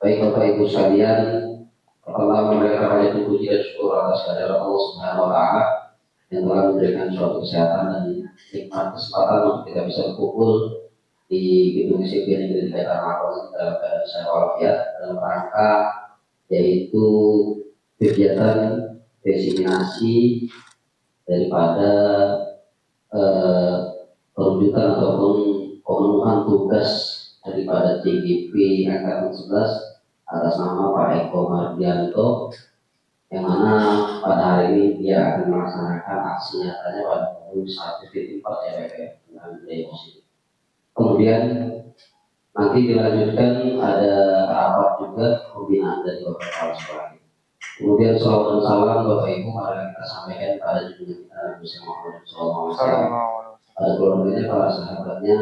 Baik Bapak Ibu sekalian, pertama memberikan banyak puji dan syukur atas kehadirat Allah Subhanahu wa taala yang telah memberikan suatu kesehatan dan nikmat kesempatan untuk kita bisa berkumpul di gedung ICP Negeri 3 Tanah dalam keadaan sehat walafiat dalam rangka yaitu kegiatan diseminasi daripada perwujudan ataupun pemenuhan tugas daripada CGP Angkatan 11 atas nama Pak Eko Mardianto, yang mana pada hari ini dia akan melaksanakan aksi nyatanya pada pukul 1.4 dengan budaya positif. Kemudian nanti dilanjutkan ada rapat juga pembinaan dari Bapak Kepala Sekolah. Kemudian salawat dan salam Bapak Ibu mari kita sampaikan pada junjungan kita Nabi Muhammad SAW, pada keluarganya, para sahabatnya,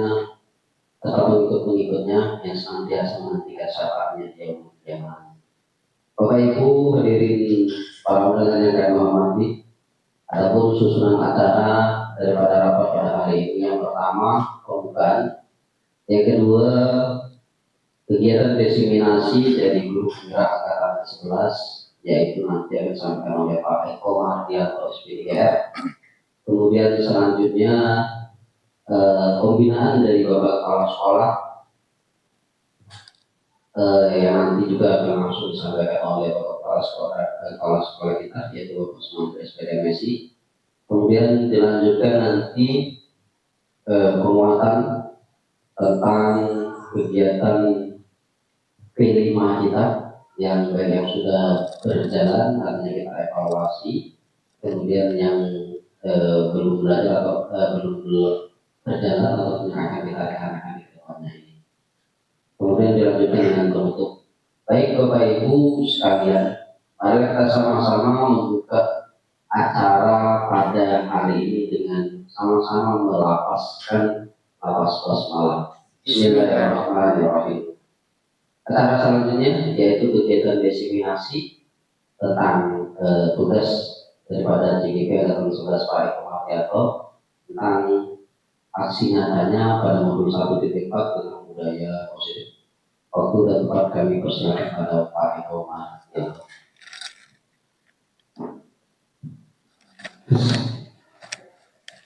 tetap pengikut-pengikutnya yang senantiasa menantikan syafaatnya di yaumul qiyamah. Bapak Ibu hadirin para undangan yang kami hormati, adapun susunan acara daripada rapat pada hari ini, yang pertama pembukaan, yang kedua kegiatan diseminasi dari guru penggerak angkatan 11, yaitu nanti akan disampaikan oleh Pak Eko Mardianto SPDR. Kemudian selanjutnya pembinaan dari Bapak Kepala Sekolah yang nanti juga akan langsung disampaikan oleh Bapak Kepala Sekolah kita, yaitu Bapak Sumantri SPDMSI. Kemudian dilanjutkan nanti penguatan tentang kegiatan P5 kita yang baik yang sudah berjalan, artinya kita evaluasi. Kemudian yang belum belajar atau belum berjalan atau yang akan kita rencanakan di depannya ini. Kemudian dilanjutkan dengan penutup. Baik Bapak Ibu sekalian, mari kita sama-sama membuka acara pada hari ini dengan sama-sama melapaskan lapas basmalah. Bismillahirrahmanirrahim. Acara selanjutnya yaitu kegiatan diseminasi tentang tugas daripada CGP Angkatan 11 Pak Eko Mardianto tentang aksi nyatanya pada modul 1.4 tentang budaya positif. Waktu dan tempat kami persilakan pada Pak Eko Mardianto.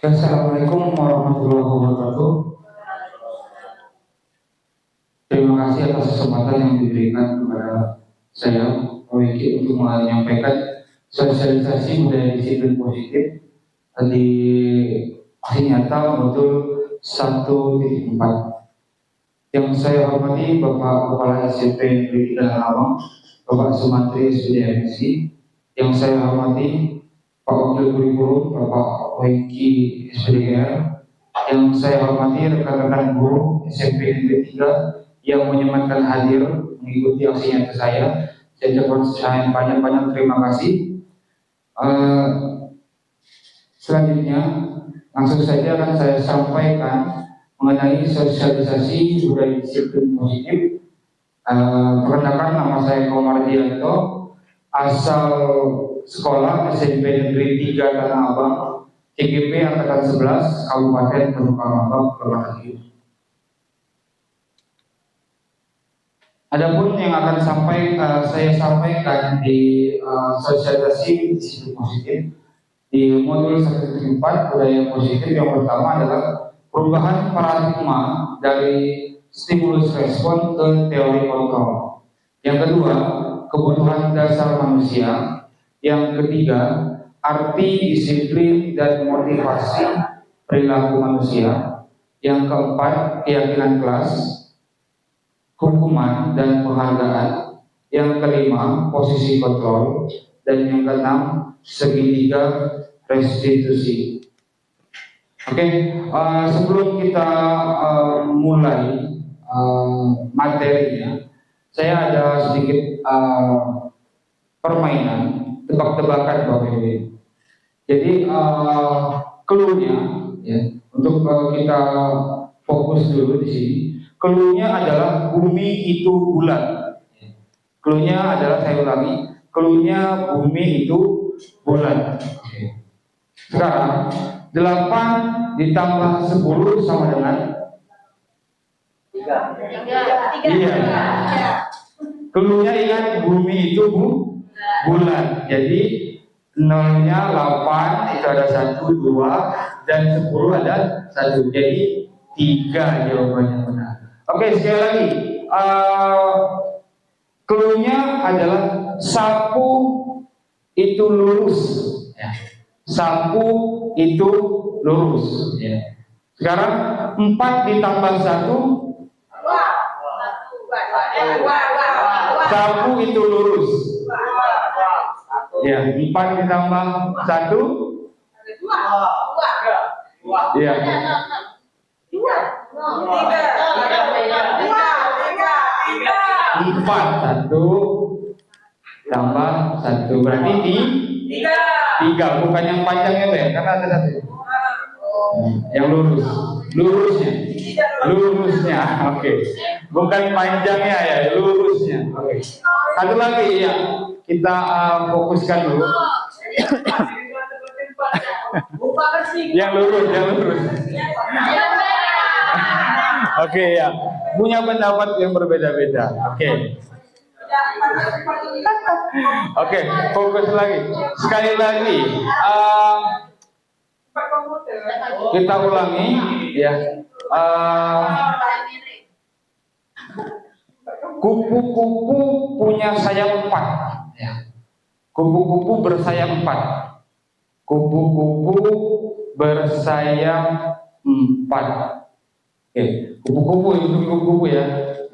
Assalamualaikum warahmatullahi wabarakatuh. Terima kasih atas kesempatan yang diberikan kepada saya, Wiki, untuk menyampaikan sosialisasi budaya disiplin positif di aksi nyata modul 1.4. Yang saya hormati Bapak Kepala SMP Negeri 3 Tanah Bapak Sumantri SPDMSI. Yang saya hormati Pak Wakil Kurikulum Bapak Wiki SPDR. Yang saya hormati rekan-rekan guru SMP Negeri 3 yang menyempatkan hadir mengikuti aksi nyata saya. Saya ucapkan banyak-banyak terima kasih. Selanjutnya langsung saja akan saya sampaikan mengenai sosialisasi budaya disiplin positif. Perkenalkan, nama saya Eko Mardianto, asal sekolah SMP Negeri 3 Tanah Abang, CGP Angkatan 11, Kabupaten Purwakarta, Provinsi. Adapun yang akan saya sampaikan di sosialisasi disiplin positif di modul 1.4 budaya positif, yang pertama adalah perubahan paradigma dari stimulus respon ke teori kontrol. Yang kedua, kebutuhan dasar manusia. Yang ketiga, arti disiplin dan motivasi perilaku manusia. Yang keempat, keyakinan kelas, hukuman dan penghargaan. Yang kelima, posisi kontrol. Dan yang keenam, segitiga restitusi. Oke, sebelum kita mulai materinya, saya ada sedikit permainan tebak-tebakan Bapak Ibu. Jadi clue-nya ya, untuk kita fokus dulu di sini. Clue-nya adalah bumi itu bulat. Clue-nya adalah, saya ulangi, clue-nya bumi itu bulat. Sekarang 8 ditambah 10 sama dengan 3. Iya. Cluenya ingat, bumi itu bulan. Jadi nolnya 8 itu ada 1, 2, dan 10 ada 1. Jadi 3 jawabannya benar. Oke, sekali lagi. Cluenya adalah sapu itu lurus. Ya. Sapu itu lurus. Ya. Sekarang 4 ditambah 1. Sapu itu lurus. Ya, 4 ditambah 1. Ya. 4, 1 tambah 1 berarti 3. Bukan yang panjangnya ya, karena ada 1. Yang lurusnya. Oke. Bukan panjangnya ya, lurusnya. Oke. Satu lagi ya, kita fokuskan dulu. Yang lurus. Oke ya, punya pendapat yang berbeda-beda. Oke, fokus lagi. Sekali lagi, kita ulangi ya. Kupu-kupu punya sayap 4. Ya. Kupu-kupu bersayap 4. Kupu-kupu bersayap 4. Oke, kupu-kupu itu kupu-kupu ya.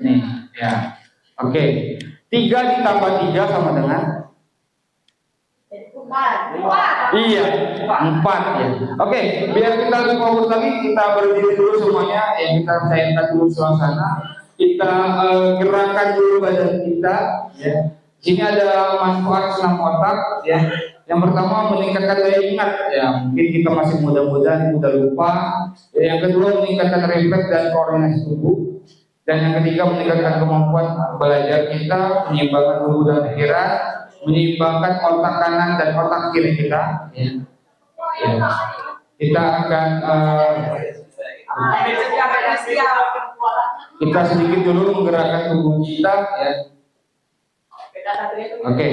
Nih, ya. Oke. 3 ditambah 3 sama dengan 4. Iya, 4 ya. Oke, biar kita lebih fokus lagi, kita berdiri dulu semuanya. Kita cairkan dulu suasana. Kita gerakkan dulu badan kita. Ya. Sini ada manfaat senam otak. Ya. Yang pertama meningkatkan daya ingat. Ya, mungkin kita masih muda-muda, mudah lupa. Ya, yang kedua meningkatkan refleks dan koordinasi tubuh. Dan yang ketiga meningkatkan kemampuan belajar kita, menyeimbangkan tubuh dan pikiran, menyeimbangkan otak kanan dan otak kiri kita. Ya. Ya. Kita akan kita sedikit dulu menggerakkan tubuh kita. Ya. Oke.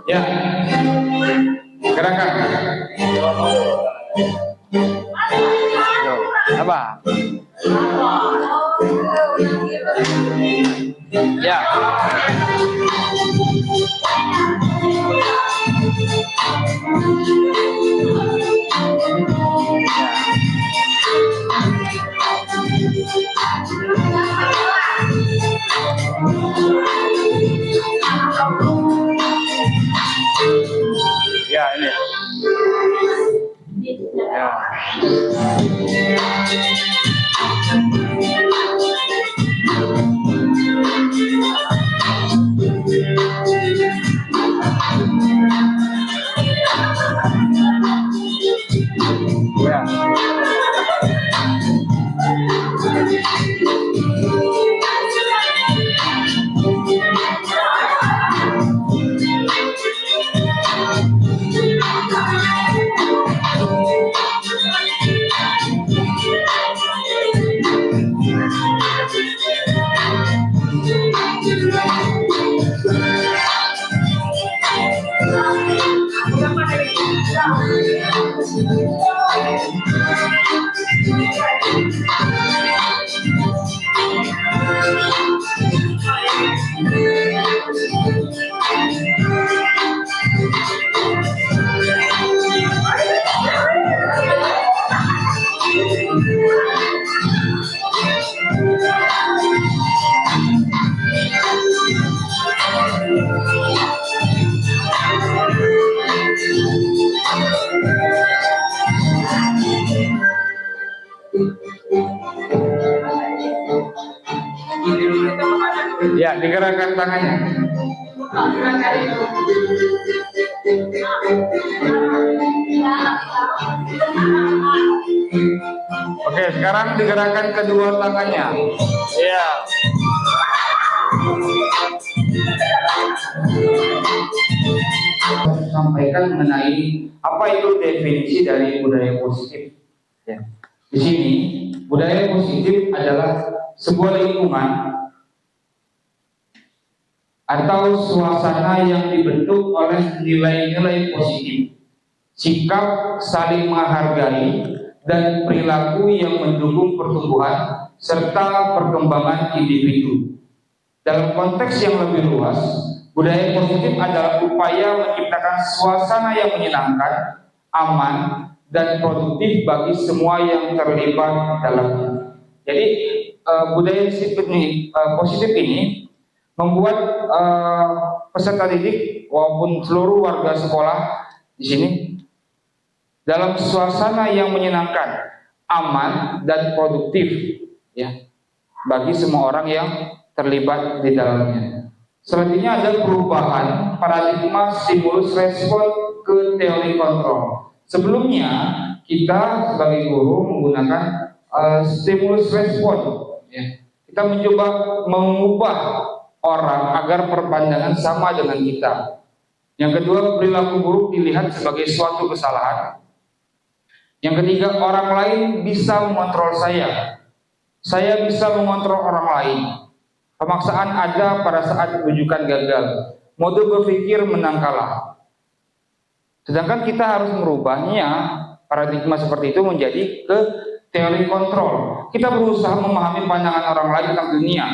Ya. Gerakan. Apa? Ya. Ya, ini. Ya. Ya, digerakkan tangannya. Oke, sekarang digerakkan kedua tangannya. Ya. sampaikan mengenai apa itu definisi dari budaya positif. Ya. Di sini budaya positif adalah sebuah lingkungan atau suasana yang dibentuk oleh nilai-nilai positif, sikap saling menghargai, dan perilaku yang mendukung pertumbuhan serta perkembangan individu. Dalam konteks yang lebih luas, budaya positif adalah upaya menciptakan suasana yang menyenangkan, aman, dan produktif bagi semua yang terlibat dalamnya. Jadi budaya positif ini membuat peserta didik maupun seluruh warga sekolah di sini dalam suasana yang menyenangkan, aman, dan produktif, ya, bagi semua orang yang terlibat di dalamnya. Selanjutnya ada perubahan paradigma stimulus respon ke teori kontrol. Sebelumnya kita sebagai guru menggunakan stimulus respon, ya. Kita mencoba mengubah orang agar berpandangan sama dengan kita. Yang kedua, perilaku buruk dilihat sebagai suatu kesalahan. Yang ketiga, orang lain bisa mengontrol saya bisa mengontrol orang lain. Pemaksaan ada pada saat rujukan gagal. Mode berpikir menang kalah. Sedangkan kita harus merubahnya paradigma seperti itu menjadi ke teori kontrol. Kita berusaha memahami pandangan orang lain tentang dunia.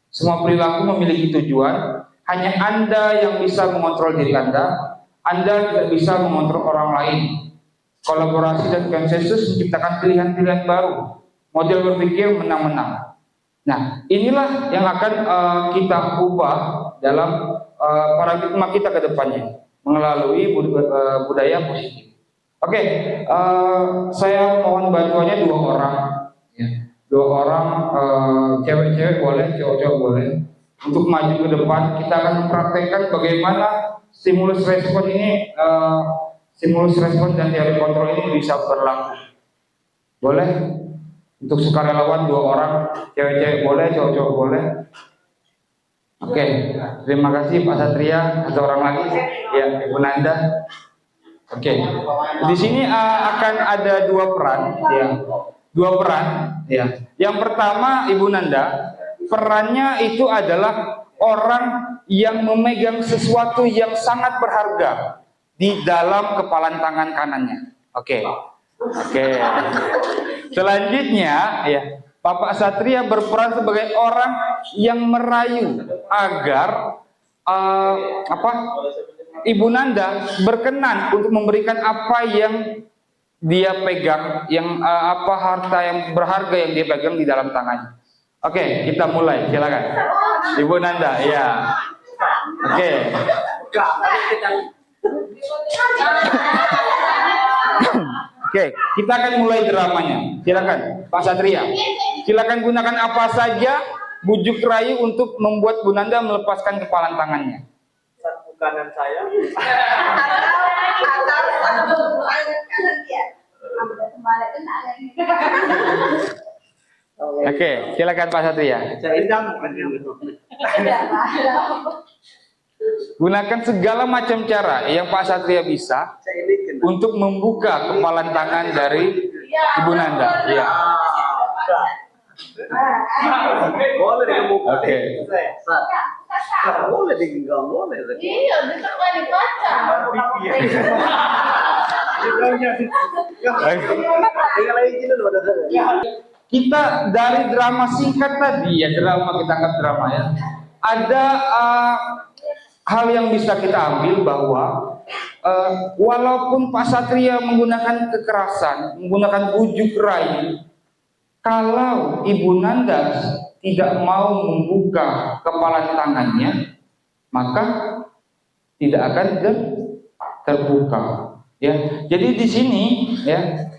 Semua perilaku memiliki tujuan. Hanya Anda yang bisa mengontrol diri Anda. Anda tidak bisa mengontrol orang lain. Kolaborasi dan konsensus menciptakan pilihan-pilihan baru. Model berpikir menang-menang. Nah, inilah yang akan kita ubah dalam paradigma kita ke depannya melalui budaya positif. Oke, saya mohon bantuannya 2 orang, ya. 2 orang, cewek-cewek boleh, cowok-cowok boleh, untuk maju ke depan. Kita akan mempraktekkan bagaimana stimulus respon ini, stimulus respon dan teori kontrol ini bisa berlaku. Boleh? Untuk sukarelawan 2 orang, cewek-cewek boleh, cowok-cowok boleh. Oke, terima kasih Pak Satria. Ada orang lagi? Ya, Ibu Nanda. Oke, di sini akan ada 2 peran, ya. 2 peran, ya. Yang pertama, Ibu Nanda, perannya itu adalah orang yang memegang sesuatu yang sangat berharga di dalam kepalan tangan kanannya. Oke. Selanjutnya, ya, Bapak Satria berperan sebagai orang yang merayu agar Ibu Nanda berkenan untuk memberikan apa yang dia pegang, yang harta yang berharga yang dia pegang di dalam tangannya. Oke, kita mulai, silakan. Ibu Nanda, ya. Oke. Oke, kita akan mulai dramanya. Silakan, Pak Satria. Silakan gunakan apa saja bujuk rayu untuk membuat Bu Nanda melepaskan kepalan tangannya. Sapu kanan saya. Oke, silakan Pak Satria. Gunakan segala macam cara yang Pak Satria bisa untuk membuka kepalan tangan dari Ibu Nanda. Ya. Boleh dibuka. Oke. Boleh digenggam, boleh. Iya, bisa kan dibaca. Kita dari drama singkat tadi, ya, drama, kita anggap drama, ya. Ada hal yang bisa kita ambil bahwa walaupun Pak Satria menggunakan kekerasan, menggunakan bujuk rayu, kalau Ibu Nanda tidak mau membuka kepalan tangannya, maka tidak akan terbuka. Ya, jadi di sini, ya,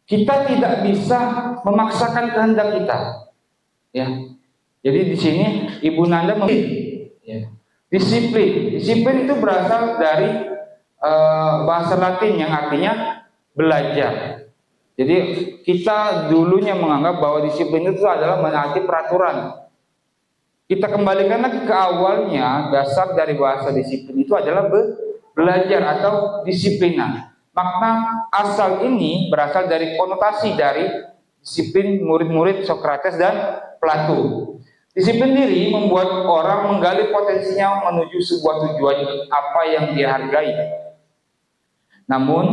kita tidak bisa memaksakan kehendak kita. Ya, jadi di sini Ibu Nanda ya, disiplin. Disiplin itu berasal dari bahasa Latin yang artinya belajar. Jadi kita dulunya menganggap bahwa disiplin itu adalah menaati peraturan. kita kembalikan lagi ke awalnya, dasar dari bahasa disiplin itu adalah belajar atau disiplinan. Makna asal ini berasal dari konotasi dari disiplin murid-murid Socrates dan Plato. Disiplin diri membuat orang menggali potensinya menuju sebuah tujuan apa yang dia hargai. Namun,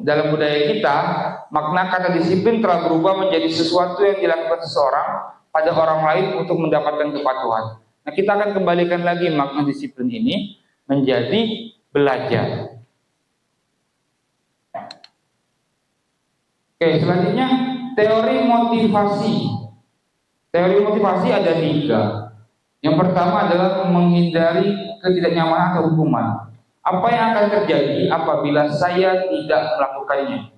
dalam budaya kita, makna kata disiplin telah berubah menjadi sesuatu yang dilakukan seseorang pada orang lain untuk mendapatkan kepatuhan. Nah, kita akan kembalikan lagi makna disiplin ini menjadi belajar. Oke, selanjutnya teori motivasi. Teori motivasi ada 3. Yang pertama adalah menghindari ketidaknyamanan atau hukuman. Apa yang akan terjadi apabila saya tidak melakukannya?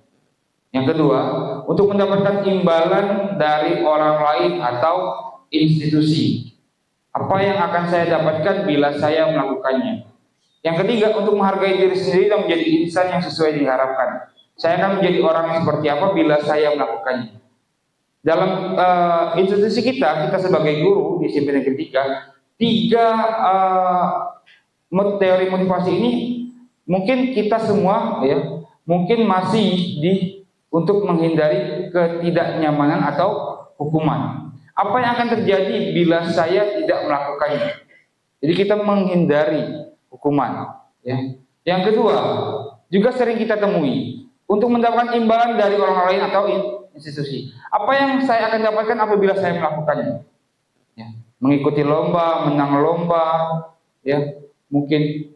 Yang kedua, untuk mendapatkan imbalan dari orang lain atau institusi. Apa yang akan saya dapatkan bila saya melakukannya? Yang ketiga, untuk menghargai diri sendiri dan menjadi insan yang sesuai diharapkan. Saya akan menjadi orang yang seperti apa bila saya melakukannya. Dalam institusi kita sebagai guru disiplin yang ketiga, 3 teori motivasi ini mungkin kita semua ya, mungkin masih untuk menghindari ketidaknyamanan atau hukuman. Apa yang akan terjadi bila saya tidak melakukannya? Jadi kita menghindari hukuman. Ya. Yang kedua, juga sering kita temui untuk mendapatkan imbalan dari orang lain atau institusi. Apa yang saya akan dapatkan apabila saya melakukannya? Ya. Mengikuti lomba, menang lomba, ya. Mungkin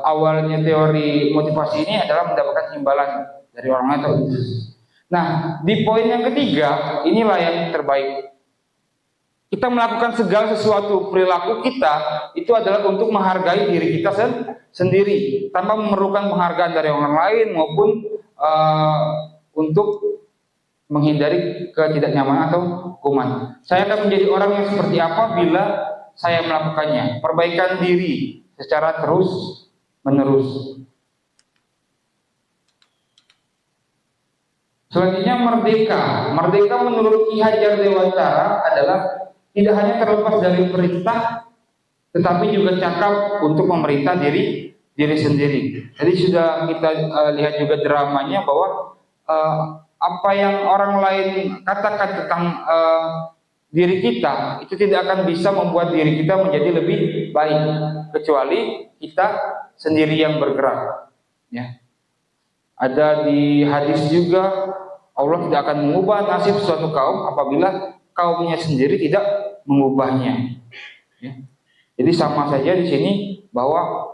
awalnya teori motivasi ini adalah mendapatkan imbalan dari orang lain atau institusi. Nah, di poin yang ketiga, inilah yang terbaik. Kita melakukan segala sesuatu perilaku kita itu adalah untuk menghargai diri kita sendiri tanpa memerlukan penghargaan dari orang lain maupun untuk menghindari ketidaknyamanan atau hukuman. Saya akan menjadi orang yang seperti apa bila saya melakukannya. Perbaikan diri secara terus menerus. Selanjutnya merdeka. Merdeka menurut Ki Hajar Dewantara adalah tidak hanya terlepas dari perintah, tetapi juga cakap untuk memerintah diri sendiri. Jadi sudah kita lihat juga dramanya bahwa apa yang orang lain katakan tentang diri kita itu tidak akan bisa membuat diri kita menjadi lebih baik kecuali kita sendiri yang bergerak. Ya. Ada di hadis juga Allah tidak akan mengubah nasib suatu kaum apabila kaumnya sendiri tidak mengubahnya. Ya. Jadi sama saja di sini bahwa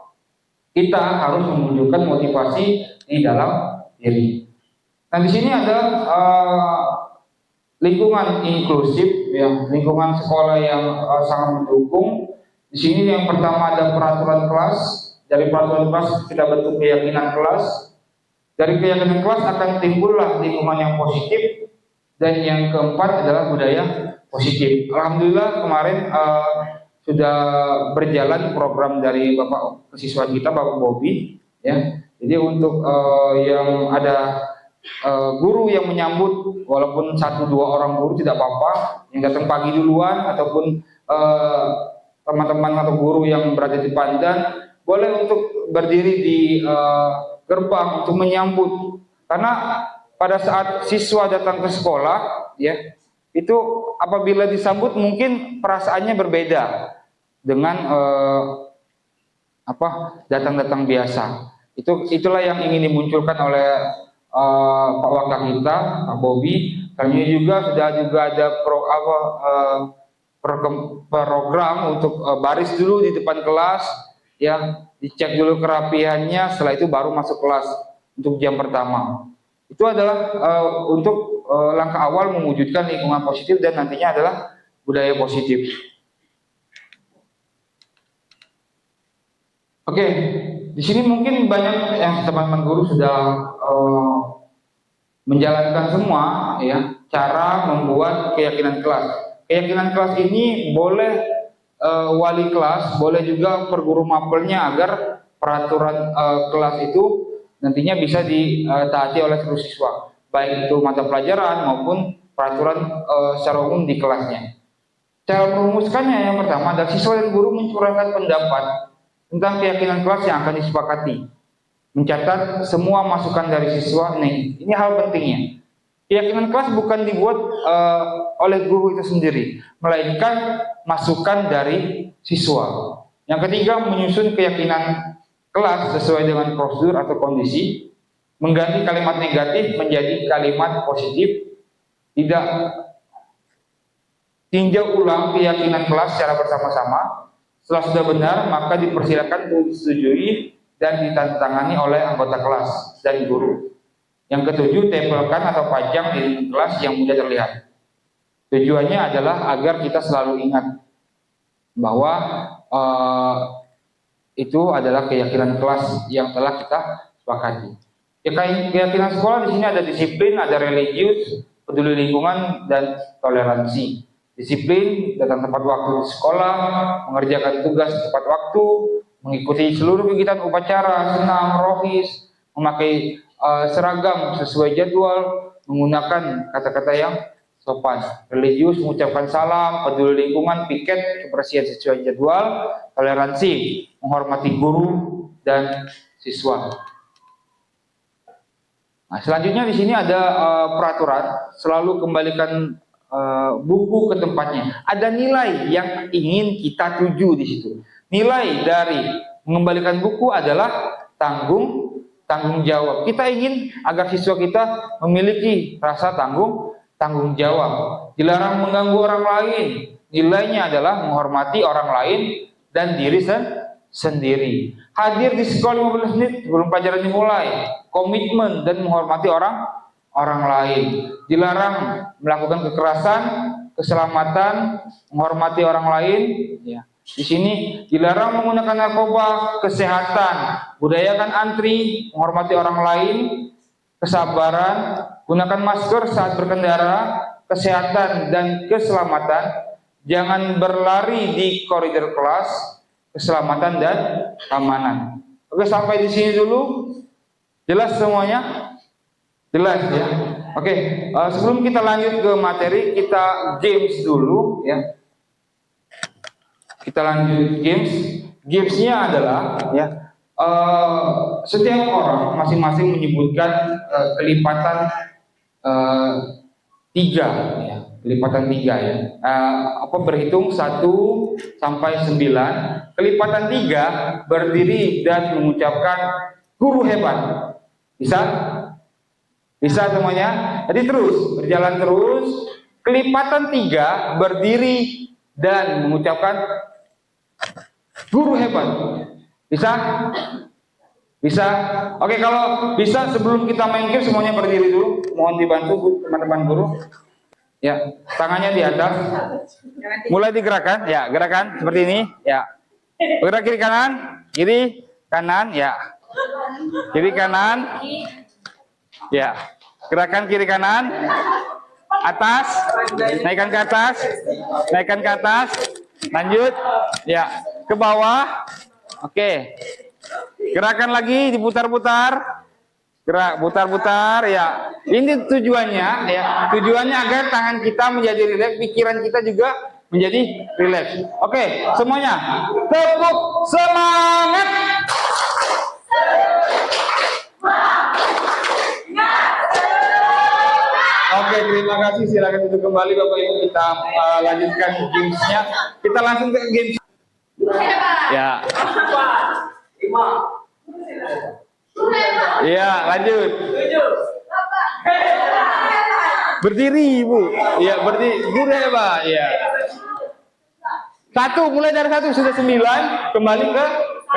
kita harus menunjukkan motivasi di dalam diri. Nah di sini ada lingkungan inklusif, ya, lingkungan sekolah yang sangat mendukung. Di sini yang pertama ada peraturan kelas. Dari peraturan kelas kita bentuk keyakinan kelas. Dari keyakinan kelas akan timbullah lingkungan yang positif. Dan yang keempat adalah budaya positif. Alhamdulillah kemarin sudah berjalan program dari Bapak kesiswaan kita, Bapak Bobi, ya. Jadi untuk yang ada guru yang menyambut, walaupun 1-2 orang guru tidak apa-apa, yang datang pagi duluan ataupun teman-teman atau guru yang berada di Pandan boleh untuk berdiri di gerbang untuk menyambut, karena pada saat siswa datang ke sekolah, ya, itu apabila disambut mungkin perasaannya berbeda dengan datang-datang biasa. Itulah yang ingin dimunculkan oleh Pak Wakil kita, Pak Bobi. Kami juga sudah ada program untuk baris dulu di depan kelas, ya, dicek dulu kerapiannya, setelah itu baru masuk kelas untuk jam pertama. Itu adalah untuk langkah awal mewujudkan lingkungan positif dan nantinya adalah budaya positif. Oke, di sini mungkin banyak yang teman-teman guru sudah menjalankan semua, ya, cara membuat keyakinan kelas. Keyakinan kelas ini boleh wali kelas, boleh juga per guru mapelnya agar peraturan kelas itu nantinya bisa ditaati oleh seluruh siswa, baik itu mata pelajaran maupun peraturan secara umum di kelasnya. Cara merumuskannya yang pertama adalah siswa dan guru mencurahkan pendapat tentang keyakinan kelas yang akan disepakati. Mencatat semua masukan dari siswa. Ini hal pentingnya. Keyakinan kelas bukan dibuat oleh guru itu sendiri, melainkan masukan dari siswa. Yang ketiga, menyusun keyakinan kelas sesuai dengan prosedur atau kondisi, mengganti kalimat negatif menjadi kalimat positif, tidak tinjau ulang keyakinan kelas secara bersama-sama. Setelah sudah benar, maka dipersilakan untuk disetujui dan ditandatangani oleh anggota kelas dan guru. Yang ketujuh, tempelkan atau pajang di kelas yang mudah terlihat. Tujuannya adalah agar kita selalu ingat bahwa itu adalah keyakinan kelas yang telah kita sepakati. Keyakinan sekolah di sini ada disiplin, ada religius, peduli lingkungan, dan toleransi. Disiplin, datang tepat waktu di sekolah, mengerjakan tugas tepat waktu, mengikuti seluruh kegiatan upacara, senam, rohis, memakai seragam sesuai jadwal, menggunakan kata-kata yang sopan. Religius, mengucapkan salam, peduli lingkungan, piket, kebersihan sesuai jadwal. Toleransi, menghormati guru dan siswa. Nah, selanjutnya di sini ada peraturan, selalu kembalikan buku ke tempatnya. Ada nilai yang ingin kita tuju di situ. Nilai dari mengembalikan buku adalah tanggung jawab. Kita ingin agar siswa kita memiliki rasa tanggung jawab. Dilarang mengganggu orang lain. Nilainya adalah menghormati orang lain dan diri sendiri. Hadir di sekolah 15 menit sebelum pelajaran dimulai. Komitmen dan menghormati orang lain. Dilarang melakukan kekerasan, keselamatan, menghormati orang lain. Ya. Di sini dilarang menggunakan narkoba, kesehatan, budayakan antri, menghormati orang lain, kesabaran, gunakan masker saat berkendara, kesehatan dan keselamatan, jangan berlari di koridor kelas, keselamatan dan keamanan. Oke, sampai di sini dulu. Jelas semuanya? Jelas ya. Oke, sebelum kita lanjut ke materi, kita games dulu ya. Kita lanjut games. Gamesnya adalah ya, setiap orang masing-masing menyebutkan kelipatan 3 ya, kelipatan 3 ya. Berhitung 1 sampai 9. Kelipatan 3 berdiri dan mengucapkan guru hebat. Bisa? Bisa semuanya? Jadi terus, berjalan terus. Kelipatan 3 berdiri dan mengucapkan guru hebat. Bisa? Bisa? Oke, kalau bisa sebelum kita main game semuanya berdiri dulu. Mohon dibantu teman-teman guru. Ya, tangannya di atas. Mulai digerakkan. Ya, gerakan seperti ini. Ya. Bergerak kiri kanan, ya. Kiri kanan. Ya. Gerakan kiri kanan. Atas, naikkan ke atas. Naikkan ke atas. Lanjut. Ya, ke bawah. Oke. Gerakan lagi, diputar-putar. Gerak, putar-putar ya. Ini tujuannya ya. Tujuannya agar tangan kita menjadi rileks, pikiran kita juga menjadi rileks. Oke, semuanya tepuk semangat. Oke, terima kasih. Silakan duduk kembali Bapak Ibu, kita lanjutkan gamesnya. Kita langsung ke games. Ya. Iya, lanjut. Berdiri, Ibu. Iya, berdiri. Guru hebat. Iya. 1, mulai dari 1 sudah 9, kembali ke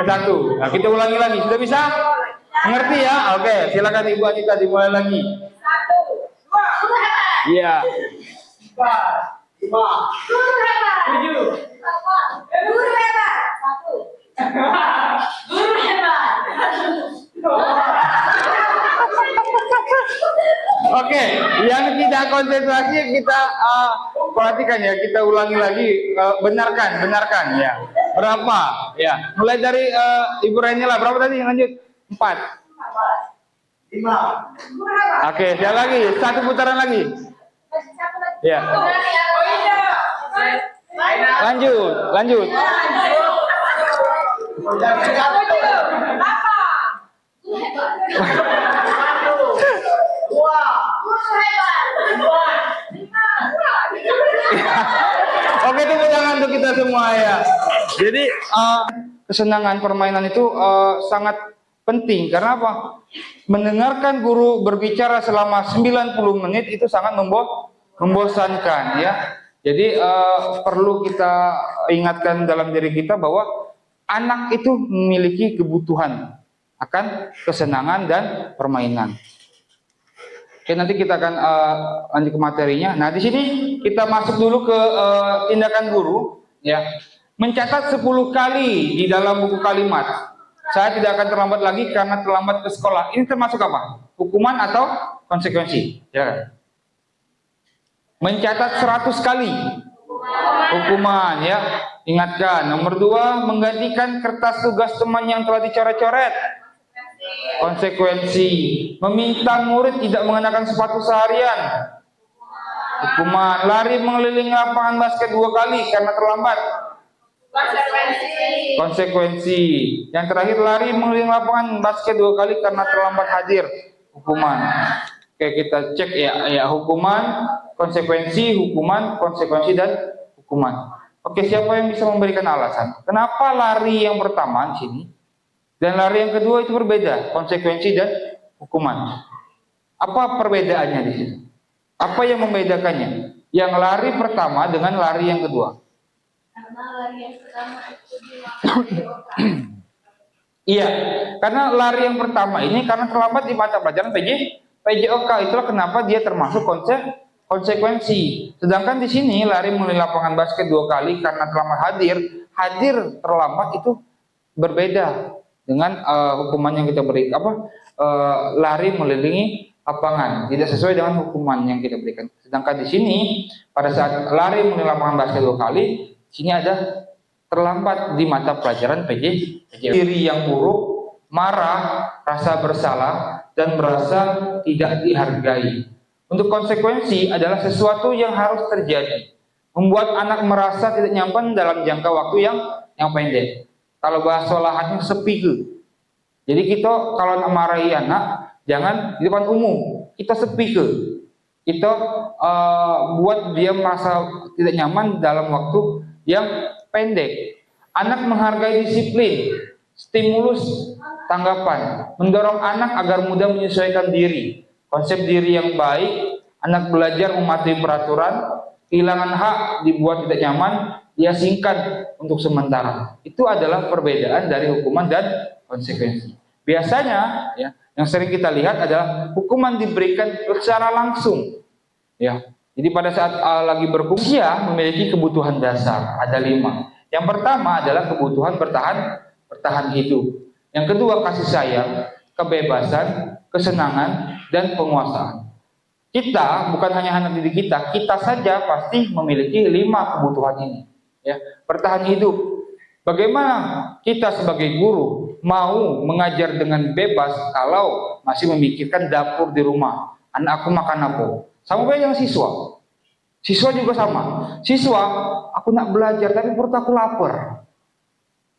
1. Nah, kita ulangi lagi. Sudah bisa? Mengerti ya? Oke, silakan Ibu Anita dimulai lagi. 1, 2, iya. 4, 5, 6, 7. Guru hebat. 1. Guru hebat. Oke, yang tidak konsentrasi kita perhatikan ya, kita ulangi lagi, benarkan ya. Berapa? Ya, mulai dari Ibu Renila, berapa tadi? Lanjut. 4. 5. Oke, sekali lagi, 1 putaran lagi. Ya. Lanjut, lanjut. Oke, tepuk tangan untuk kita semua ya. Jadi kesenangan permainan itu sangat penting karena apa? Mendengarkan guru berbicara selama 90 menit itu sangat membosankan ya. Jadi perlu kita ingatkan dalam diri kita bahwa anak itu memiliki kebutuhan akan kesenangan dan permainan. Oke, nanti kita akan lanjut ke materinya. Nah, di sini kita masuk dulu ke tindakan guru ya. Mencatat 10 kali di dalam buku kalimat. Saya tidak akan terlambat lagi karena terlambat ke sekolah. Ini termasuk apa? Hukuman atau konsekuensi? Ya. Mencatat 100 kali. Hukuman ya. Ingatkan. Nomor 2, menggantikan kertas tugas teman yang telah dicoret-coret. Konsekuensi. Meminta murid tidak mengenakan sepatu seharian. Hukuman. Lari mengelilingi lapangan basket 2 kali karena terlambat. Konsekuensi. Yang terakhir, lari mengelilingi lapangan basket 2 kali karena terlambat hadir. Hukuman. Oke, kita cek ya hukuman, konsekuensi, hukuman, konsekuensi dan hukuman. Oke, siapa yang bisa memberikan alasan? Kenapa lari yang pertama di sini dan lari yang kedua itu berbeda, konsekuensi dan hukuman? Apa perbedaannya di situ? Apa yang membedakannya? Yang lari pertama dengan lari yang kedua? Karena lari yang pertama itu Iya, karena lari yang pertama ini karena terlambat di mata pelajaran PJOK, itulah kenapa dia termasuk konsekuensi. Sedangkan di sini lari mengelilingi lapangan basket 2 kali karena terlambat hadir terlambat itu berbeda dengan hukuman yang kita beri lari mengelilingi lapangan, tidak sesuai dengan hukuman yang kita berikan. Sedangkan di sini pada saat lari mengelilingi lapangan basket 2 kali, sini ada terlambat di mata pelajaran PJOK. Diri yang buruk, marah, rasa bersalah, dan merasa tidak dihargai. Untuk konsekuensi adalah sesuatu yang harus terjadi, membuat anak merasa tidak nyaman dalam jangka waktu yang pendek. Kalau bahasa olahannya sepike. Jadi kita kalau nak marahi anak, jangan di depan umum, kita sepike. Kita buat dia merasa tidak nyaman dalam waktu yang pendek. Anak menghargai disiplin, stimulus tanggapan, mendorong anak agar mudah menyesuaikan diri, konsep diri yang baik, anak belajar mematuhi peraturan, kehilangan hak dibuat tidak nyaman, dia singkat untuk sementara. Itu adalah perbedaan dari hukuman dan konsekuensi. Biasanya ya, yang sering kita lihat adalah hukuman diberikan secara langsung. Ya. Jadi pada saat lagi berfungsi memiliki kebutuhan dasar, ada 5. Yang pertama adalah kebutuhan bertahan hidup. Yang kedua kasih sayang, kebebasan, kesenangan, dan penguasaan. Kita bukan hanya anak didik kita saja pasti memiliki 5 kebutuhan ini. Ya, bertahan hidup. Bagaimana kita sebagai guru mau mengajar dengan bebas kalau masih memikirkan dapur di rumah, anakku makan apa? Sama kayak yang siswa. Siswa juga sama. Siswa, aku nak belajar tapi perut aku lapar.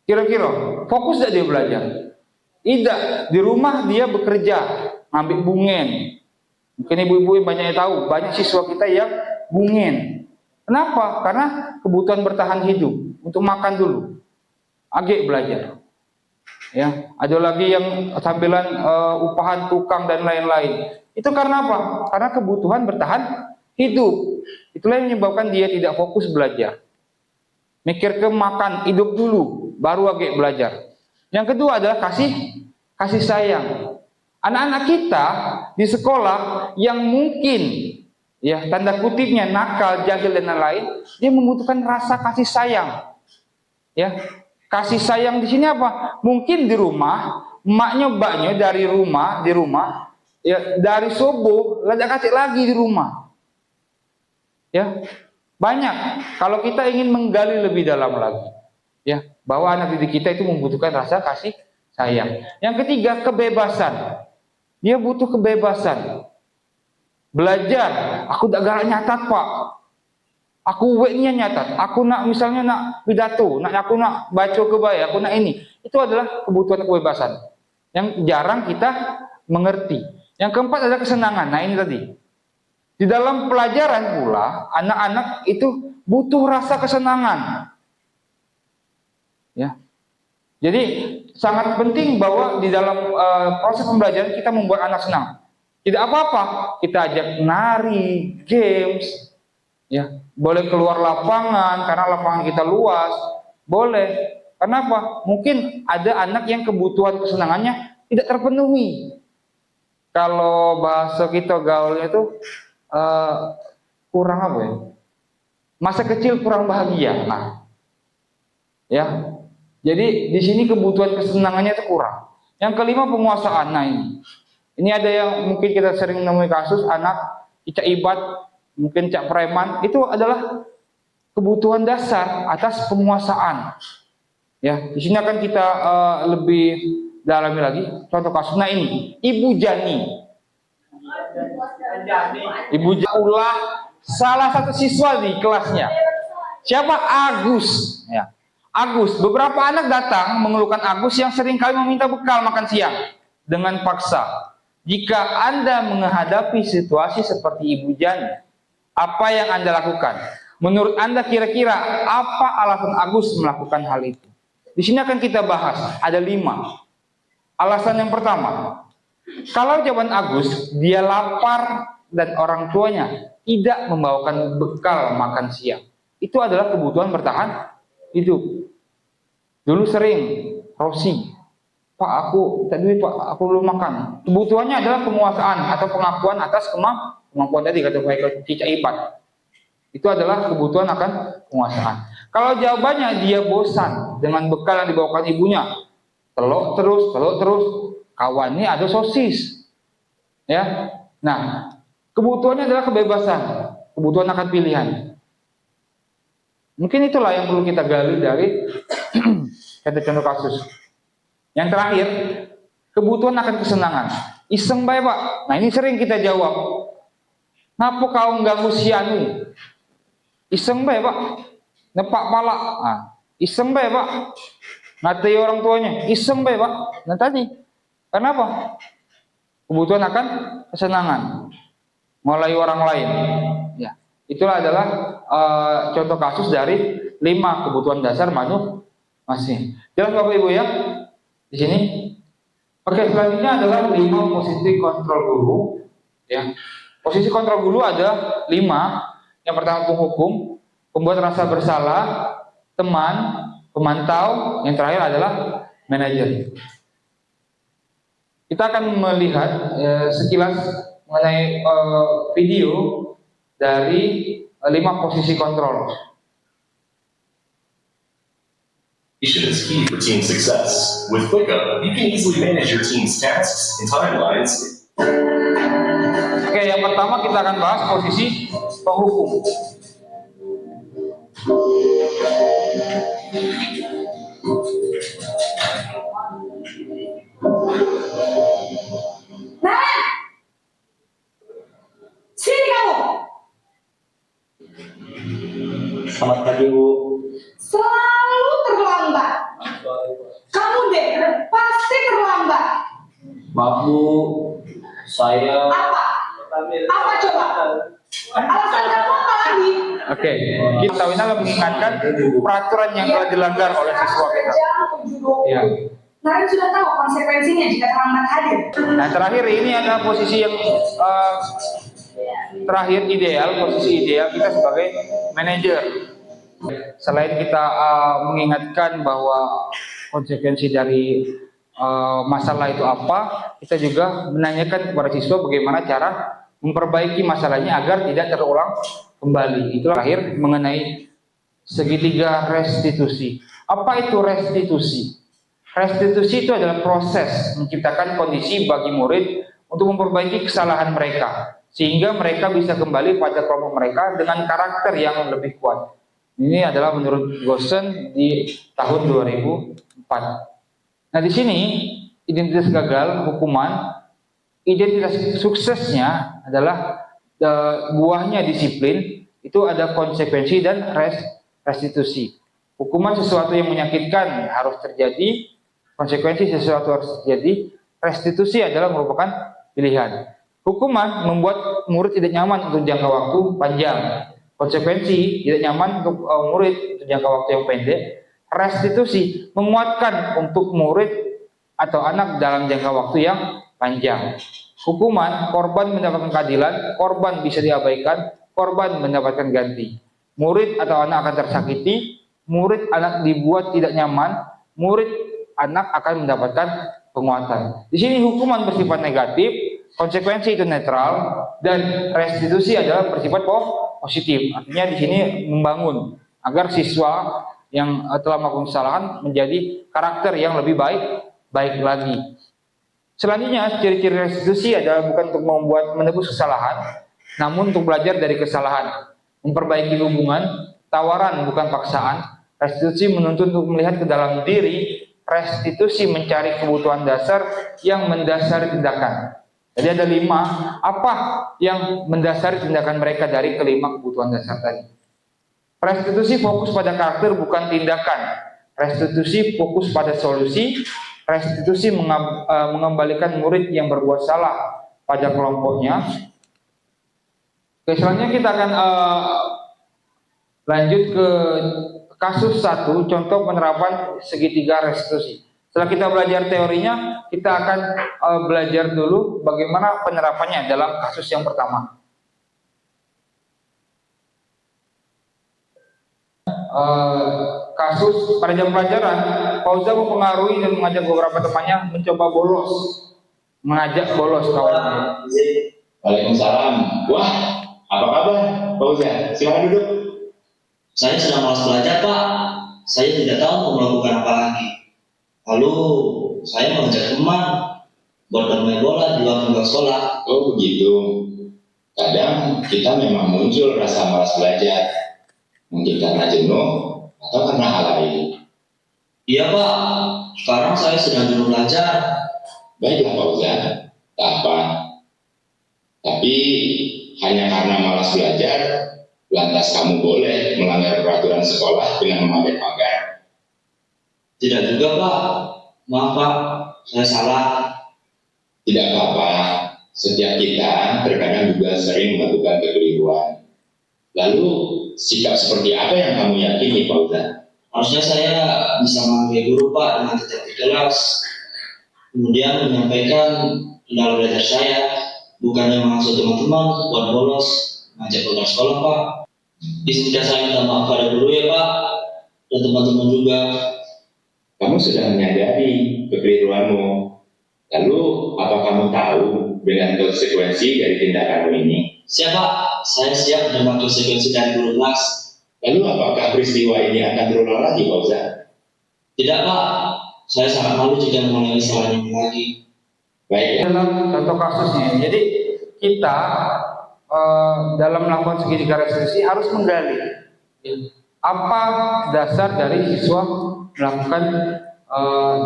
Kira-kira fokus tidak dia belajar? Tidak. Di rumah dia bekerja, ngambil bungen. Mungkin ibu-ibu banyak yang tahu, banyak siswa kita yang bungen. Kenapa? Karena kebutuhan bertahan hidup, untuk makan dulu. Agak belajar. Ya, ada lagi yang tampilan upahan tukang dan lain-lain. Itu karena apa? Karena kebutuhan bertahan hidup. Itulah yang menyebabkan dia tidak fokus belajar. Mikir ke makan, hidup dulu, baru agak belajar. Yang kedua adalah kasih sayang. Anak-anak kita di sekolah yang mungkin ya tanda kutipnya nakal, jahil dan lain-lain, dia membutuhkan rasa kasih sayang. Ya, kasih sayang di sini apa? Mungkin di rumah, emaknya mbaknya di rumah, ya dari subuh, lajak kasih lagi di rumah. Ya, banyak. Kalau kita ingin menggali lebih dalam lagi, ya, bahwa anak didik kita itu membutuhkan rasa kasih sayang. Yang ketiga, kebebasan. Dia butuh kebebasan. Belajar, aku tak galak nyatat, Pak. Aku niat nyatat, aku nak misalnya nak pidato, aku nak baca kebaya, aku nak ini. Itu adalah kebutuhan kebebasan yang jarang kita mengerti. Yang keempat adalah kesenangan. Nah ini tadi. Di dalam pelajaran pula, anak-anak itu butuh rasa kesenangan. Ya. Jadi sangat penting bahwa di dalam proses pembelajaran kita membuat anak senang. Tidak apa-apa, kita ajak nari, games, ya, boleh keluar lapangan karena lapangan kita luas, boleh. Kenapa? Mungkin ada anak yang kebutuhan kesenangannya tidak terpenuhi. Kalau bahasa kita gaulnya itu kurang apa ya? Masa kecil kurang bahagia. Nah, ya. Jadi di sini kebutuhan kesenangannya itu kurang. Yang kelima penguasaan. Nah ini ada yang mungkin kita sering menemui kasus anak cicak ibat, mungkin cak preman, itu adalah kebutuhan dasar atas penguasaan. Ya, di sini akan kita lebih dalami lagi. Contoh kasusnya ini, Ibu Jani. Ibu Jani ulah salah satu siswa di kelasnya. Siapa? Agus. Ya. Agus, beberapa anak datang mengeluhkan Agus yang seringkali meminta bekal makan siang dengan paksa. Jika Anda menghadapi situasi seperti Ibu Jani, apa yang Anda lakukan? Menurut Anda kira-kira apa alasan Agus melakukan hal itu? Di sini akan kita bahas, ada 5. Alasan yang pertama, kalau jawaban Agus, dia lapar dan orang tuanya tidak membawakan bekal makan siang. Itu adalah kebutuhan bertahan hidup. Dulu sering, Rosi, Pak aku tak duit Pak, aku belum makan. Kebutuhannya adalah penguasaan atau pengakuan atas kemampuan tadi kata Pak cicak ibat. Itu adalah kebutuhan akan penguasaan. Kalau jawabannya dia bosan dengan bekal yang dibawakan ibunya, telur terus, kawannya ada sosis. Ya. Nah, kebutuhannya adalah kebebasan, kebutuhan akan pilihan. Mungkin itulah yang perlu kita gali dari kata contoh kasus. Yang terakhir, kebutuhan akan kesenangan. Iseng bae Pak. Nah ini sering kita jawab. Ngapa kau ganggu si anu? Iseng bae Pak. Nepak pala. Nah, iseng bae Pak. Ngatai orang tuanya. Iseng bae Pak. Nah tadi. Kenapa? Kebutuhan akan kesenangan. Mulai orang lain. Ya. Itulah adalah contoh kasus dari 5 kebutuhan dasar masing. Jelas Bapak Ibu ya? Di sini. Oke, selanjutnya adalah 5 posisi kontrol guru. Ya. Posisi kontrol guru ada 5. Yang pertama penghukum, pembuat rasa bersalah, teman, pemantau, yang terakhir adalah manajer. Kita akan melihat sekilas mengenai video dari 5 posisi kontrol. Is key for team success. With ClickUp, you can easily manage your team's tasks and timelines. Oke, yang pertama kita akan bahas posisi penghukum. Nah, sini kamu. Selamat pagi, Bu. Selalu terlambat. Kamu deh pasti terlambat. Maaf, Bu. Saya... Apa? Apa coba? Alasan kamu apa lagi? Oke, kita tahu ini adalah mengingatkan peraturan yang telah dilanggar oleh siswa kita. Ya. Kalian sudah tahu konsekuensinya jika terlambat hadir. Nah, terakhir ini adalah posisi yang terakhir ideal, posisi ideal kita sebagai manajer. Selain kita mengingatkan bahwa konsekuensi dari masalah itu apa, kita juga menanyakan kepada siswa bagaimana cara memperbaiki masalahnya agar tidak terulang kembali. Itu terakhir mengenai segitiga restitusi. Apa itu restitusi? Restitusi itu adalah proses menciptakan kondisi bagi murid untuk memperbaiki kesalahan mereka, sehingga mereka bisa kembali pada kelompok mereka dengan karakter yang lebih kuat. Ini adalah menurut Gosen di tahun 2004. Nah di sini identitas gagal, hukuman, identitas suksesnya adalah buahnya disiplin itu ada konsekuensi dan restitusi. Hukuman sesuatu yang menyakitkan harus terjadi, konsekuensi sesuatu harus terjadi, restitusi adalah merupakan pilihan. Hukuman membuat murid tidak nyaman untuk jangka waktu panjang. Konsekuensi tidak nyaman untuk murid untuk jangka waktu yang pendek. Restitusi menguatkan untuk murid atau anak dalam jangka waktu yang panjang. Hukuman, korban mendapatkan keadilan, korban bisa diabaikan, korban mendapatkan ganti. Murid atau anak akan tersakiti, murid anak dibuat tidak nyaman, murid anak akan mendapatkan penguatan. Di sini hukuman bersifat negatif, konsekuensi itu netral, dan restitusi adalah bersifat positif. Artinya di sini membangun agar siswa yang telah melakukan kesalahan menjadi karakter yang lebih baik lagi. Selanjutnya, ciri-ciri restitusi adalah bukan untuk menebus kesalahan, namun untuk belajar dari kesalahan, memperbaiki hubungan, tawaran bukan paksaan. Restitusi menuntut untuk melihat ke dalam diri, restitusi mencari kebutuhan dasar yang mendasari tindakan. Jadi ada 5, apa yang mendasari tindakan mereka dari kelima kebutuhan dasar tadi. Restitusi fokus pada karakter bukan tindakan. Restitusi fokus pada solusi. Restitusi mengembalikan murid yang berbuat salah pada kelompoknya. Oke, selanjutnya kita akan lanjut ke kasus 1, contoh penerapan segitiga restitusi. Setelah kita belajar teorinya, kita akan belajar dulu bagaimana penerapannya dalam kasus yang pertama. Kasus pada jam pelajaran, Fauza mempengaruhi dan mengajak beberapa temannya mencoba mengajak bolos kawannya. Waalaikumsalam. Wah, apa kabar, Fauza? Silakan duduk. Saya sedang malas belajar, Pak. Saya tidak tahu mau melakukan apa lagi. Lalu saya mengajak teman buat bermain bola di luar sekolah. Oh begitu. Kadang kita memang muncul rasa malas belajar. Mungkin karena jenuh atau karena hal lain. Iya, Pak. Sekarang saya sedang jenuh belajar. Baiklah Fauza, tak apa. Tapi hanya karena malas belajar, lantas kamu boleh melanggar peraturan sekolah dengan memakai pagar. Tidak juga, Pak. Maaf, Pak. Saya salah. Tidak apa-apa. Setiap kita terkadang juga sering melakukan kekeliruan. Lalu sikap seperti apa yang kamu yakini, Fauza? Harusnya saya bisa menghargai guru, Pak, dengan tetap di kelas. Kemudian menyampaikan kendala belajar saya, bukannya mengasuh teman-teman buat bolos, ngajak keluar sekolah, Pak. Izinkan saya minta maaf pada guru ya, Pak, dan teman-teman juga. Kamu sudah menyadari kekeliruanmu. Lalu, apa kamu tahu dengan konsekuensi dari tindakanmu ini? Siap, Pak. Saya siap menerima konsekuensi dari guru kelas. Lalu, apakah peristiwa ini akan berulang lagi, Fauza? Tidak, Pak. Saya sangat malu jika mengulangi kesalahan ini lagi. Baik. Dalam contoh kasusnya, jadi kita dalam melakukan segitiga restitusi harus menggali apa dasar dari siswa melakukan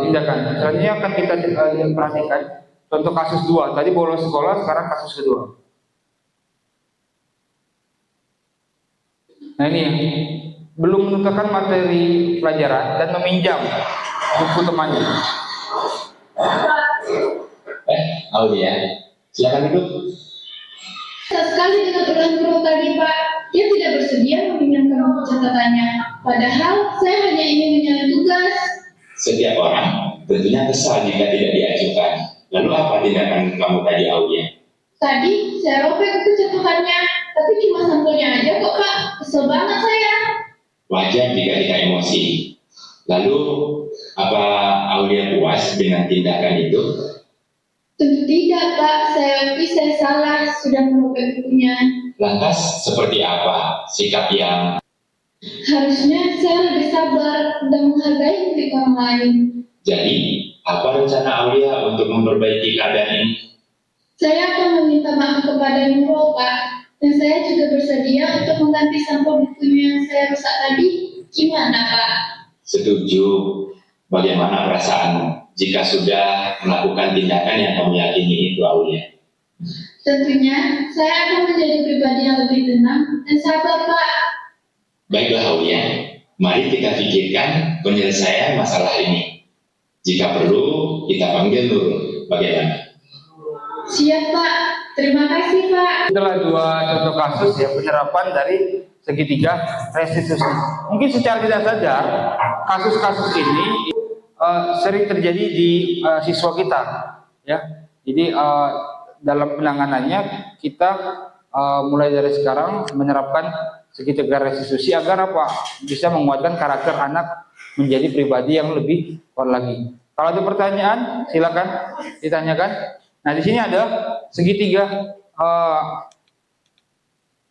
tindakan. Selanjutnya akan kita perhatikan contoh kasus 2. Tadi bolos sekolah, sekarang kasus kedua. Nah ini ya, belum menentukan materi pelajaran dan meminjam buku temannya. Aulia, silakan duduk. Sekali dengan ulang guru tadi, Pak, dia tidak bersedia meminjamkan buku catatannya. Padahal saya hanya ingin menyelesaikan tugas. Setiap orang tentunya kesal jika tidak diajukan. Lalu apa tindakan kamu tadi, Aulia? Tadi saya robek buku catatannya, tapi cuma sampulnya aja kok, Pak. Kesel banget saya. Wajar jika kita emosi. Lalu, apa Aulia puas dengan tindakan itu? Tentu tidak, Pak. Saya akui saya salah, sudah merobek bukunya. Lantas, seperti apa sikap yang... Harusnya saya lebih sabar dan menghargai milik orang lain. Jadi, apa rencana Aulia untuk memperbaiki keadaan ini? Saya akan meminta maaf kepada Nurul, Pak. Dan saya juga bersedia untuk mengganti sampul bukunya yang saya rusak tadi. Gimana, Pak? Setuju. Bagaimana perasaanmu jika sudah melakukan tindakan yang kamu yakini itu, Aulia? Tentunya, saya akan menjadi pribadi yang lebih tenang dan sabar, Pak. Baiklah Aulia, mari kita pikirkan penyelesaian masalah ini. Jika perlu, kita panggil Nurul. Bagaimana? Siap, Pak. Terima kasih, Pak. Itulah dua contoh kasus ya penyerapan dari segitiga restitusi. Mungkin secara tidak sadar kasus-kasus ini sering terjadi di siswa kita, ya. Jadi dalam penanganannya kita mulai dari sekarang menerapkan segitiga restitusi agar apa? Bisa menguatkan karakter anak menjadi pribadi yang lebih kuat lagi. Kalau ada pertanyaan, silakan ditanyakan. Nah, di sini ada segitiga,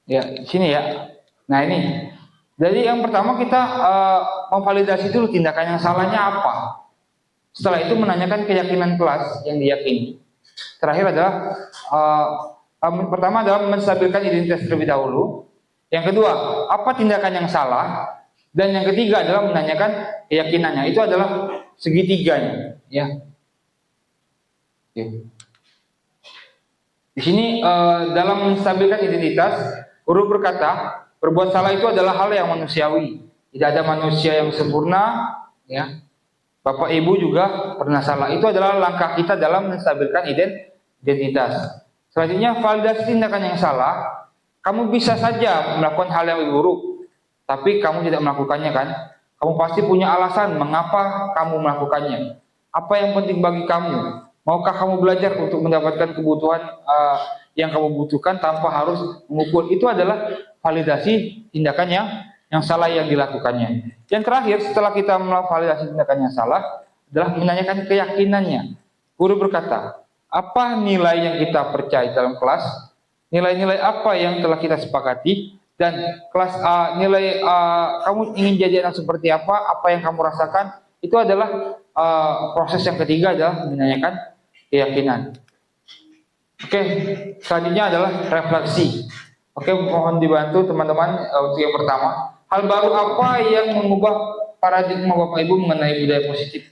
ya, di sini ya. Nah, ini. Jadi yang pertama kita memvalidasi dulu tindakan yang salahnya apa. Setelah itu menanyakan keyakinan kelas yang diyakini. Terakhir adalah pertama adalah menstabilkan identitas terlebih dahulu. Yang kedua, apa tindakan yang salah? Dan yang ketiga adalah menanyakan keyakinannya. Itu adalah segitiganya, ya. Oke. Di sini dalam menstabilkan identitas, guru berkata, berbuat salah itu adalah hal yang manusiawi. Tidak ada manusia yang sempurna, ya. Bapak Ibu juga pernah salah. Itu adalah langkah kita dalam menstabilkan identitas. Selanjutnya, validasi tindakan yang salah. Kamu bisa saja melakukan hal yang lebih buruk, tapi kamu tidak melakukannya, kan? Kamu pasti punya alasan mengapa kamu melakukannya. Apa yang penting bagi kamu? Maukah kamu belajar untuk mendapatkan kebutuhan yang kamu butuhkan tanpa harus mengukur? Itu adalah validasi tindakan yang salah yang dilakukannya. Yang terakhir, setelah kita melakukan validasi tindakan yang salah, adalah menanyakan keyakinannya. Guru berkata, apa nilai yang kita percaya dalam kelas? Nilai-nilai apa yang telah kita sepakati? Dan kelas nilai kamu ingin jadi anak seperti apa? Apa yang kamu rasakan? Itu adalah proses yang ketiga adalah menanyakan keyakinan. Oke, selanjutnya adalah refleksi. Oke, mohon dibantu teman-teman untuk yang pertama. Hal baru apa yang mengubah paradigma Bapak Ibu mengenai budaya positif?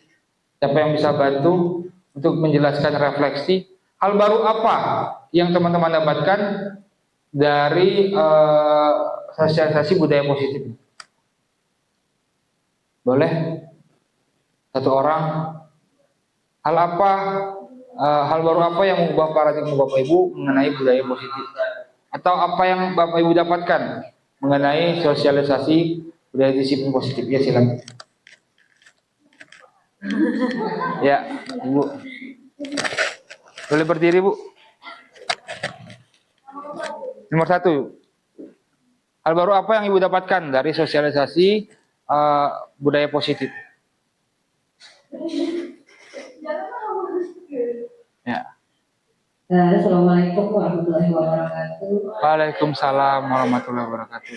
Siapa yang bisa bantu untuk menjelaskan refleksi? Hal baru apa yang teman-teman dapatkan dari sosialisasi budaya positif? Boleh? Satu orang. Hal baru apa yang mengubah paradigma Bapak Ibu mengenai budaya positif? Atau apa yang Bapak Ibu dapatkan mengenai sosialisasi budaya disiplin positif? Ya, silakan. Ya, Ibu. Boleh berdiri, Bu. Nomor 1. Hal baru apa yang Ibu dapatkan dari sosialisasi budaya positif? Ya. Assalamualaikum warahmatullahi wabarakatuh. Waalaikumsalam warahmatullahi wabarakatuh.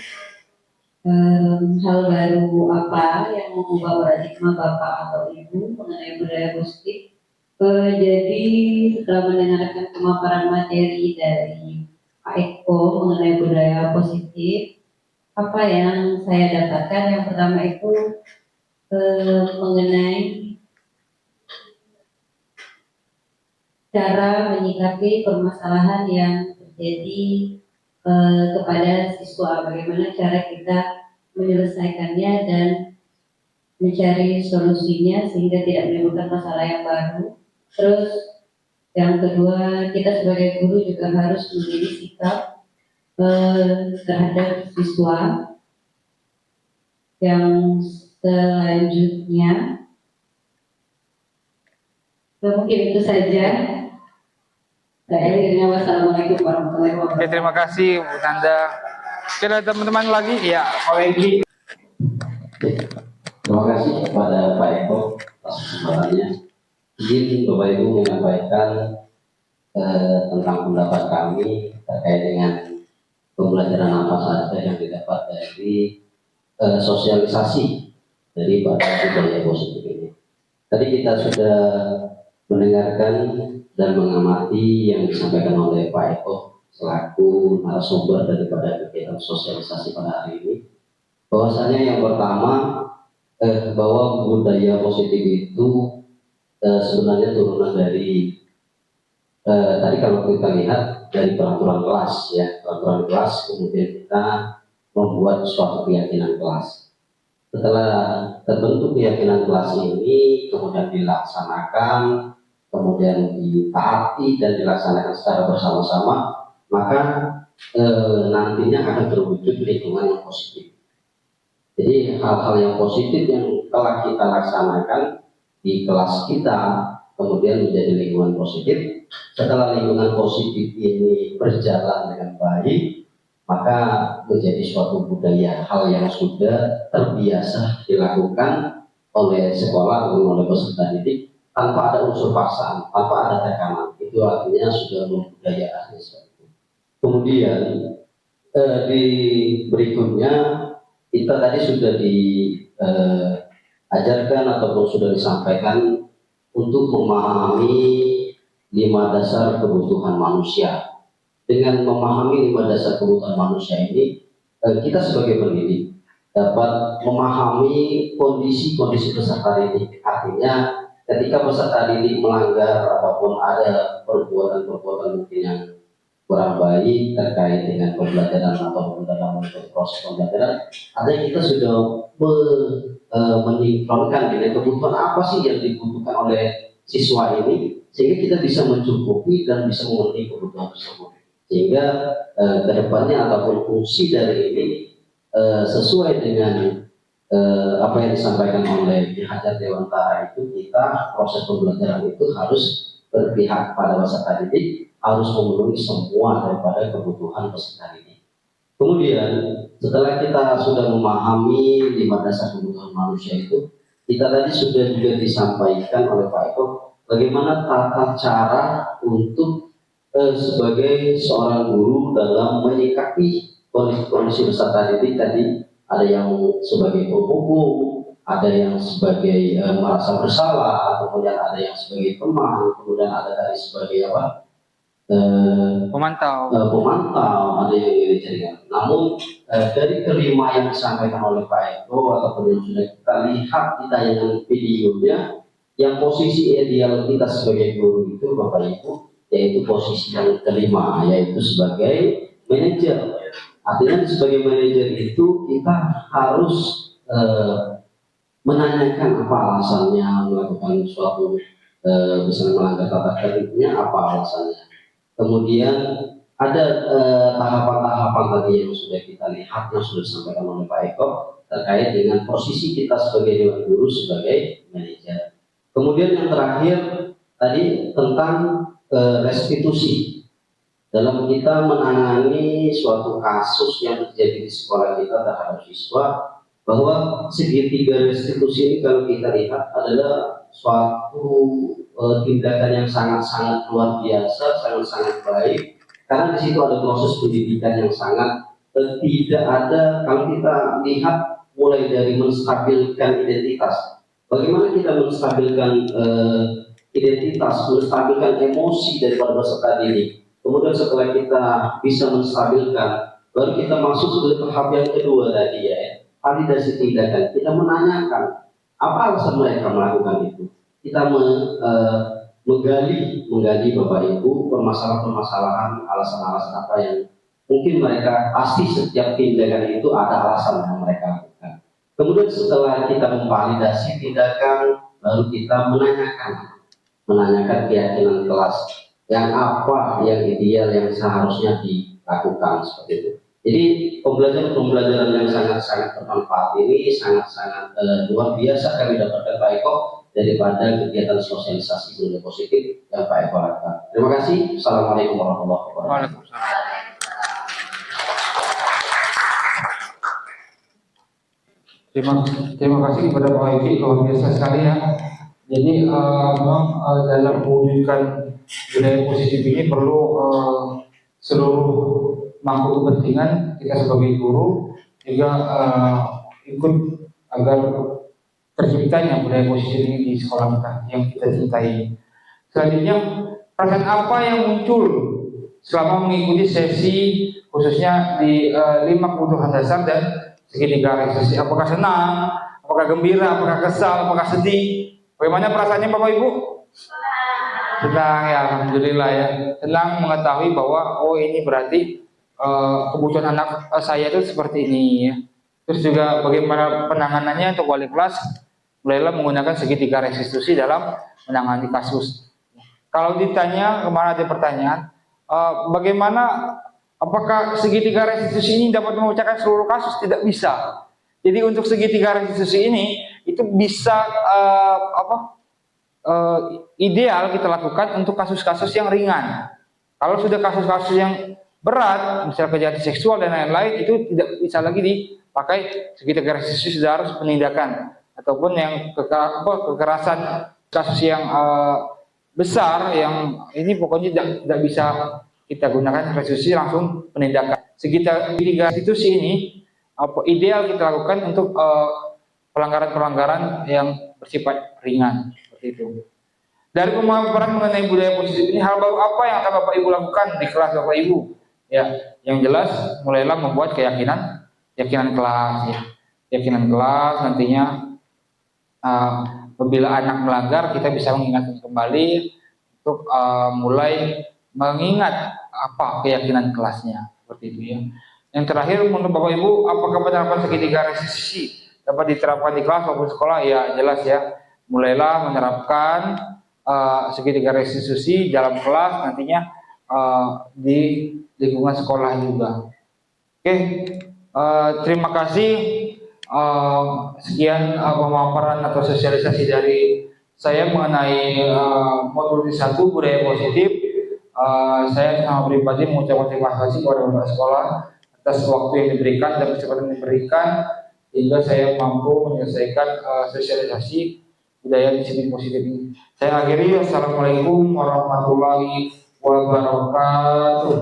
Hal baru apa yang mengubah paradigma Bapak atau Ibu mengenai budaya positif? Jadi setelah mendengarkan pemaparan materi dari Pak Eko mengenai budaya positif, apa yang saya dapatkan? Yang pertama itu mengenai cara menyikapi permasalahan yang terjadi kepada siswa, bagaimana cara kita menyelesaikannya dan mencari solusinya sehingga tidak menimbulkan masalah yang baru. Terus yang kedua, kita sebagai guru juga harus memiliki sikap terhadap siswa. Yang selanjutnya, mungkin itu saja. Wassalamualaikum warahmatullahi wabarakatuh. Oke, terima kasih Bu Nanda. Kira teman-teman lagi? Ya, kolegi. Terima kasih kepada Pak Eko atas kesempatannya. Izin Bapak Ibu menyampaikan tentang pendapat kami terkait dengan pembelajaran apa saja yang didapat dari sosialisasi dari budaya positif ini. Tadi kita sudah mendengarkan dan mengamati yang disampaikan oleh Pak Eko selaku narasumber daripada kegiatan sosialisasi pada hari ini. Bahwasanya yang pertama bahwa budaya positif itu sebenarnya turunan dari tadi kalau kita lihat dari peraturan kelas ya, peraturan kelas, kemudian kita membuat suatu keyakinan kelas. Setelah terbentuk keyakinan kelas ini, kemudian dilaksanakan, kemudian ditaati dan dilaksanakan secara bersama-sama, maka nantinya akan terwujud lingkungan yang positif. Jadi hal-hal yang positif yang telah kita laksanakan di kelas kita kemudian menjadi lingkungan positif. Setelah lingkungan positif ini berjalan dengan baik, maka menjadi suatu budaya, hal yang sudah terbiasa dilakukan oleh sekolah atau oleh peserta didik tanpa ada unsur paksaan, tanpa ada tekanan. Itu artinya sudah membudayaan. Kemudian di berikutnya kita tadi sudah diajarkan ataupun sudah disampaikan untuk memahami 5 dasar kebutuhan manusia. Dengan memahami 5 dasar kebutuhan manusia ini, kita sebagai pendidik dapat memahami kondisi-kondisi peserta didik. Artinya ketika peserta didik melanggar ataupun ada perbuatan-perbuatan mungkin yang kurang baik terkait dengan pembelajaran ataupun dalam proses pembelajaran, artinya kita sudah menyinkronkan dengan kebutuhan apa sih yang dibutuhkan oleh siswa ini, sehingga kita bisa mencukupi dan bisa memenuhi kebutuhan tersebut. Sehingga kedepannya ataupun fungsi dari ini sesuai dengan apa yang disampaikan oleh Hajar Dewantara itu, kita proses pembelajaran itu harus berpihak pada peserta didik, harus memenuhi semua daripada kebutuhan peserta didik. Kemudian setelah kita sudah memahami 5 dasar kebutuhan manusia itu, kita tadi sudah juga disampaikan oleh Pak Eko bagaimana tata cara untuk sebagai seorang guru dalam menyikapi kondisi peserta didik. Tadi ada yang sebagai pemukul, ada yang sebagai merasa bersalah, kemudian ada yang sebagai teman, kemudian ada dari sebagai Pemantau, ada yang ini jaringan. Namun dari kelima yang disampaikan oleh Pak Eko ataupun yang sudah kita lihat di tayangan videonya, yang posisi ideal kita sebagai guru itu Bapak Ibu, yaitu posisi yang kelima, yaitu sebagai manajer. Artinya sebagai manajer itu kita harus menanyakan apa alasannya melakukan suatu misalnya melanggar tata tertibnya, apa alasannya. Kemudian ada tahapan-tahapan tadi yang sudah kita lihat, yang sudah disampaikan oleh Pak Eko terkait dengan posisi kita sebagai dewan guru, sebagai manajer. Kemudian yang terakhir tadi tentang restitusi. Dalam kita menangani suatu kasus yang terjadi di sekolah kita terhadap siswa, bahwa segitiga restitusi ini kalau kita lihat adalah suatu tindakan yang sangat-sangat luar biasa, sangat-sangat baik, karena di situ ada proses pendidikan yang sangat tidak ada. Kalau kita lihat mulai dari menstabilkan identitas, bagaimana kita menstabilkan identitas, menstabilkan emosi daripada peserta didik. Kemudian setelah kita bisa menstabilkan, baru kita masuk ke tahap yang kedua tadi ya, validasi tindakan. Kita menanyakan apa alasan mereka melakukan itu. Kita menggali Bapak Ibu permasalahan-permasalahan, alasan-alasan apa yang mungkin mereka pasti setiap tindakan itu ada alasan yang mereka lakukan. Kemudian setelah kita memvalidasi tindakan, baru kita menanyakan keyakinan kelas yang apa yang ideal yang seharusnya dilakukan seperti itu. Jadi pembelajaran yang sangat-sangat bermanfaat ini sangat-sangat luar biasa kami dapatkan Pak Eko daripada kegiatan sosialisasi budaya positif yang Pak Eko lakukan. Terima kasih. Assalamualaikum warahmatullahi wabarakatuh. Terima kasih kepada Pak Eki, luar biasa sekali ya. Jadi memang dalam mewujudkan budaya positif ini perlu seluruh mangku kepentingan kita sebagai guru juga ikut agar terciptanya budaya positif ini di sekolah kita yang kita cintai. Selanjutnya, perasaan apa yang muncul selama mengikuti sesi khususnya di 5 kebutuhan dasar dan segitiga realisasi? Apakah senang, apakah gembira, apakah kesal, apakah sedih? Bagaimana perasaannya Bapak Ibu? Senang ya, alhamdulillah ya. Senang mengetahui bahwa oh ini berarti kebutuhan anak saya itu seperti ini ya. Terus juga bagaimana penanganannya untuk wali kelas, mulailah menggunakan segitiga restitusi dalam menangani kasus. Kalau ditanya, kemarin ada pertanyaan, bagaimana apakah segitiga restitusi ini dapat memecahkan seluruh kasus? Tidak bisa. Jadi untuk segitiga restitusi ini itu bisa ideal kita lakukan untuk kasus-kasus yang ringan. Kalau sudah kasus-kasus yang berat, misalnya kejahatan seksual dan lain-lain, itu tidak bisa lagi dipakai segitiga restitusi, sudah harus penindakan. Ataupun yang kekerasan kasus yang besar, yang ini pokoknya tidak bisa kita gunakan restitusi, langsung penindakan. Segitiga restitusi ini ideal kita lakukan untuk pelanggaran-pelanggaran yang bersifat ringan seperti itu. Dari pemaparan mengenai budaya positif ini, hal baru apa yang akan Bapak Ibu lakukan di kelas Bapak Ibu? Ya, yang jelas mulailah membuat keyakinan kelas. Ya. Keyakinan kelas nantinya apabila anak melanggar, kita bisa mengingatkan kembali untuk mulai mengingat apa keyakinan kelasnya seperti itu ya. Yang terakhir, menurut Bapak Ibu, apakah penerapan segitiga restitusi dapat diterapkan di kelas maupun sekolah? Ya, jelas ya. Mulailah menerapkan segitiga restitusi dalam kelas, nantinya di lingkungan sekolah juga. Oke, terima kasih. Sekian pemaparan atau sosialisasi dari saya mengenai modul 1 budaya positif. Saya sama pribadi mengucapkan terima kasih kepada Bapak Sekolah atas waktu yang diberikan dan kesempatan yang diberikan sehingga saya mampu menyelesaikan sosialisasi budaya disiplin positif ini. Saya akhiri, wassalamualaikum warahmatullahi wabarakatuh.